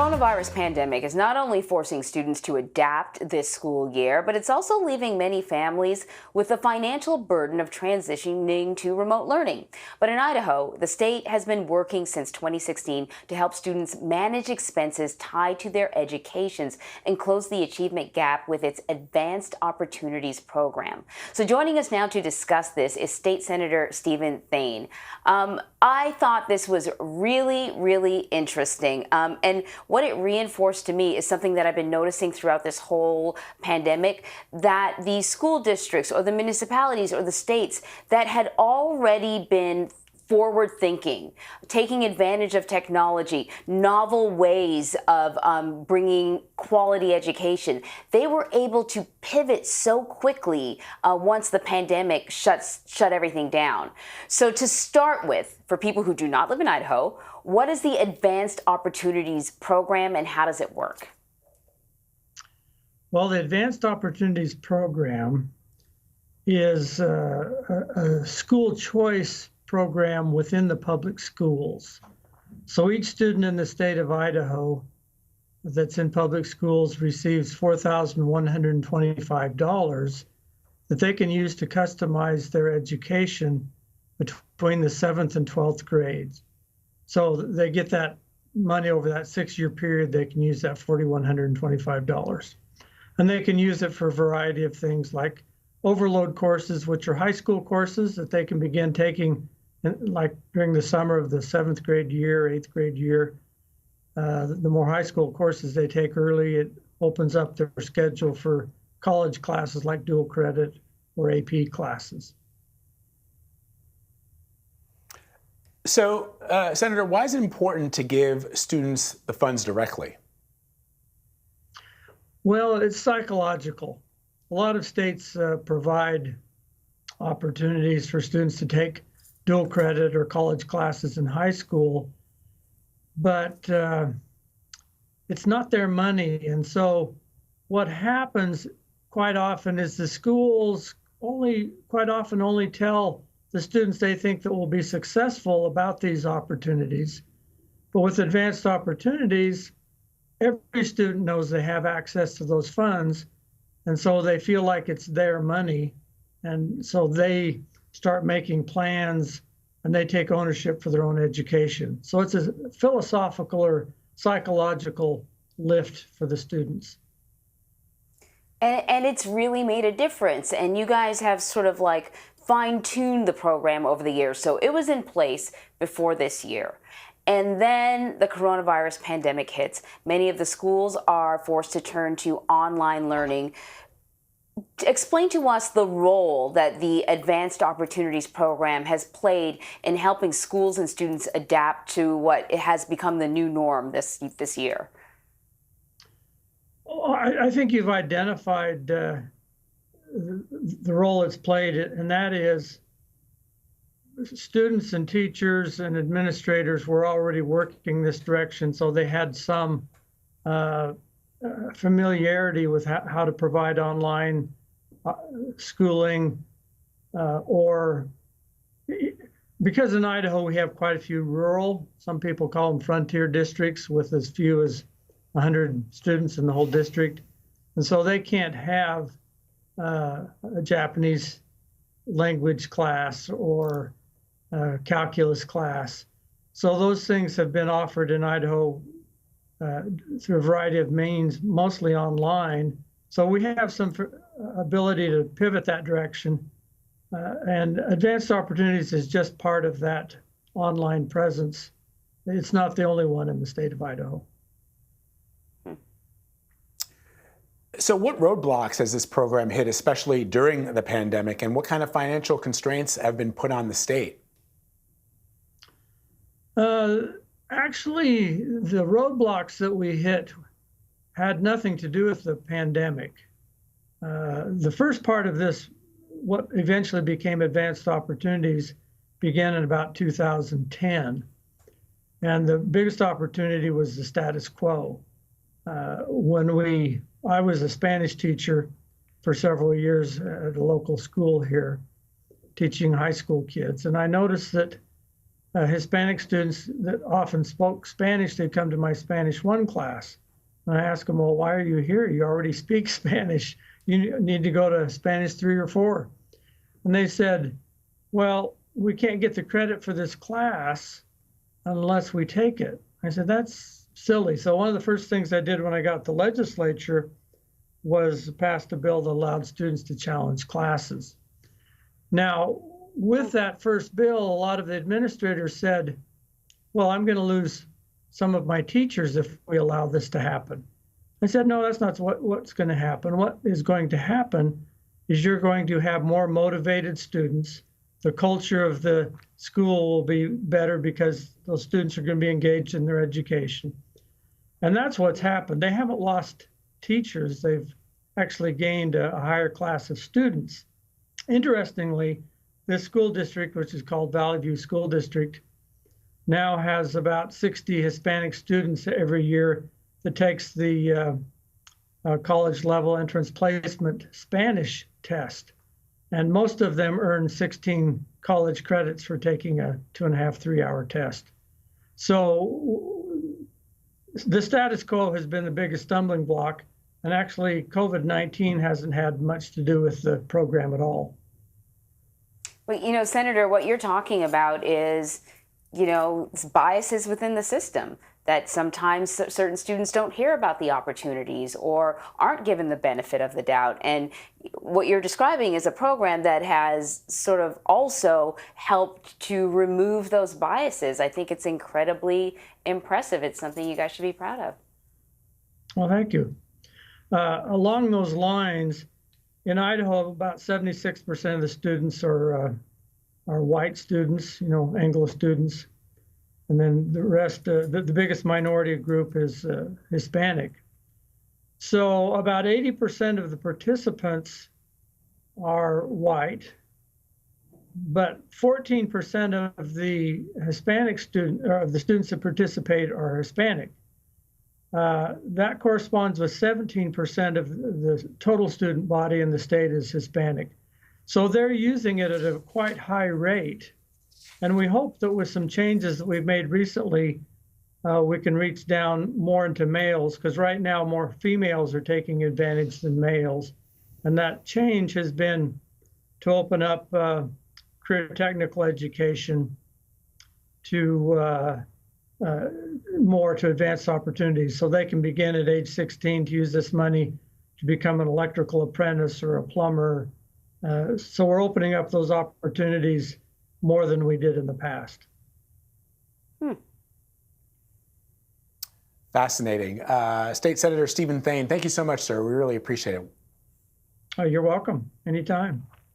coronavirus pandemic is not only forcing students to adapt this school year, but it's also leaving many families with the financial burden of transitioning to remote learning. But in Idaho, the state has been working since 2016 to help students manage expenses tied to their educations and close the achievement gap with its Advanced Opportunities program. So joining us now to discuss this is State Senator Steven Thayn. I thought this was really interesting. And what it reinforced to me is something that I've been noticing throughout this whole pandemic, that the school districts or the municipalities or the states that had already been forward thinking, taking advantage of technology, novel ways of bringing quality education, they were able to pivot so quickly once the pandemic shut everything down. So to start with, for people who do not live in Idaho, what is the Advanced Opportunities program and how does it work? Well, the Advanced Opportunities program is a school choice program within the public schools. So each student in the state of Idaho that's in public schools receives $4,125 that they can use to customize their education between the 7th and 12th grades. So they get that money over that 6-year period. They can use that $4,125. And they can use it for a variety of things like overload courses, which are high school courses that they can begin taking like during the summer of the 7th grade year, 8th grade year. The more high school courses they take early, it opens up their schedule for college classes like dual credit or AP classes. So, Senator, why is it important to give students the funds directly? Well, it's psychological. A lot of states provide opportunities for students to take dual credit or college classes in high school, but it's not their money. And so what happens quite often is the schools quite often only tell the students they think that will be successful about these opportunities. But with Advanced Opportunities, every student knows they have access to those funds, and so they feel like it's their money. And so they start making plans and they take ownership for their own education. So it's a philosophical or psychological lift for the students. And it's really made a difference. And you guys have sort of like fine-tuned the program over the years. So it was in place before this year. And then the coronavirus pandemic hits. Many of the schools are forced to turn to online learning. Explain to us the role that the Advanced Opportunities program has played in helping schools and students adapt to what it has become the new norm this year. Well, I think you've identified the role it's played, and that is students and teachers and administrators were already working this direction, so they had some familiarity with how to provide online schooling, or because in Idaho we have quite a few rural, some people call them frontier districts with as few as 100 students in the whole district. And so they can't have a Japanese language class or calculus class. So those things have been offered in Idaho through a variety of means, mostly online. So we have some ability to pivot that direction. And Advanced Opportunities is just part of that online presence. It's not the only one in the state of Idaho. So what roadblocks has this program hit, especially during the pandemic, and what kind of financial constraints have been put on the state? Actually, the roadblocks that we hit had nothing to do with the pandemic. The first part of this, what eventually became Advanced Opportunities, began in about 2010. And the biggest opportunity was the status quo. I was a Spanish teacher for several years at a local school here, teaching high school kids. And I noticed that Hispanic students that often spoke Spanish, they'd come to my Spanish 1 class. And I asked them, well, why are you here? You already speak Spanish. You need to go to Spanish 3 or 4. And they said, well, we can't get the credit for this class unless we take it. I said, that's silly. So one of the first things I did when I got the legislature was passed a bill that allowed students to challenge classes. Now, with that first bill, a lot of the administrators said, well, I'm going to lose some of my teachers if we allow this to happen. I said, no, that's not what's going to happen. What is going to happen is you're going to have more motivated students. The culture of the school will be better because those students are going to be engaged in their education. And that's what's happened. They haven't lost teachers. They've actually gained a higher class of students. Interestingly, this school district, which is called Valley View School District, now has about 60 Hispanic students every year that takes the college level entrance placement Spanish test. And most of them earn 16 college credits for taking a 2.5, 3-hour test. So the status quo has been the biggest stumbling block. And actually, COVID-19 hasn't had much to do with the program at all. Well, you know, Senator, what you're talking about is, you know, biases within the system, that sometimes certain students don't hear about the opportunities or aren't given the benefit of the doubt. And what you're describing is a program that has sort of also helped to remove those biases. I think it's incredibly impressive. It's something you guys should be proud of. Well, thank you. Along those lines, in Idaho, about 76% of the students are white students, you know, Anglo students. And then the rest, the biggest minority group is Hispanic. So about 80% of the participants are white, but 14% of the Hispanic of the students that participate are Hispanic. That corresponds with 17% of the total student body in the state is Hispanic. So they're using it at a quite high rate. And we hope that with some changes that we've made recently, we can reach down more into males, because right now more females are taking advantage than males. And that change has been to open up career technical education to more to advanced opportunities, so they can begin at age 16 to use this money to become an electrical apprentice or a plumber. So we're opening up those opportunities more than we did in the past. Fascinating. State Senator Steven Thayn, thank you so much, sir. We really appreciate it. Oh, you're welcome. Anytime.